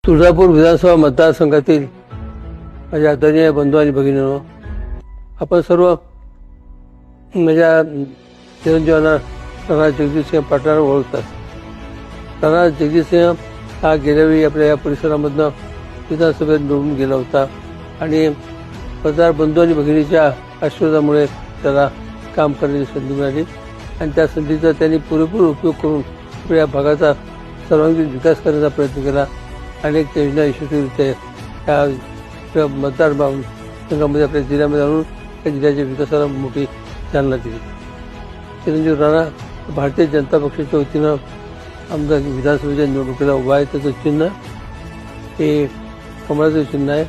तुळजापूर विधानसभा मतदारसंघातील माझ्या आदरणीय बंधू आणि भगिनींनो, आपण सर्व माझ्या चिरंजीवांना राणा जगजितसिंह पाटलांना ओळखतात. राणा जगजितसिंह हा गेल्या वेळी आपल्या या परिसरामधनं विधानसभेत निवडून गेला होता आणि मतदार बंधू आणि भगिनीच्या आशीर्वादामुळे त्याला काम करण्याची संधी मिळाली आणि त्या संधीचा त्यांनी पुरेपूर उपयोग करून आपल्या भागाचा सर्वांगीण विकास करण्याचा प्रयत्न केला. अनेक योजना यशस्वीरित्या या मतदार संघामध्ये आपल्या जिल्ह्यामध्ये आणून त्या जिल्ह्याच्या विकासाला मोठी चालना दिली. चिरंजीव राणा भारतीय जनता पक्षाच्या वतीनं आमदार विधानसभेच्या निवडणुकीला उभा आहे. त्याचं चिन्ह हे कमळाचं चिन्ह आहे.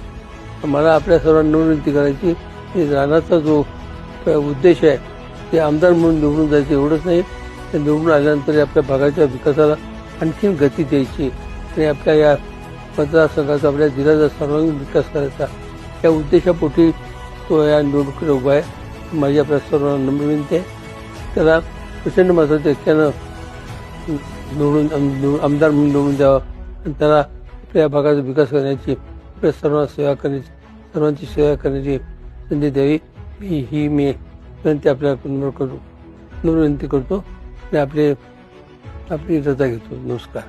मला आपल्या सर्वांना विनंती करायची की राणाचा जो उद्देश आहे ते आमदार म्हणून निवडून जायचं एवढंच नाही, ते निवडून आल्यानंतर आपल्या भागाच्या विकासाला आणखीन गती द्यायची आणि आपल्या या मतदारसंघाचा आपल्या जिल्ह्याचा सर्वांगीण विकास करायचा या उद्देशापोटी तो या निवडणुकीला उभा आहे. माझी आपल्या सर्वांना नम्र विनंती आहे, त्याला प्रचंड मताच्या इतक्यानं निवडून आमदार म्हणून निवडून द्यावं आणि त्याला आपल्या भागाचा विकास करण्याची, आपल्या सर्वांची सेवा करण्याची संधी द्यावी ही मी विनंती आपल्याला नम्र विनंती करतो आणि आपली रजा घेतो. नमस्कार.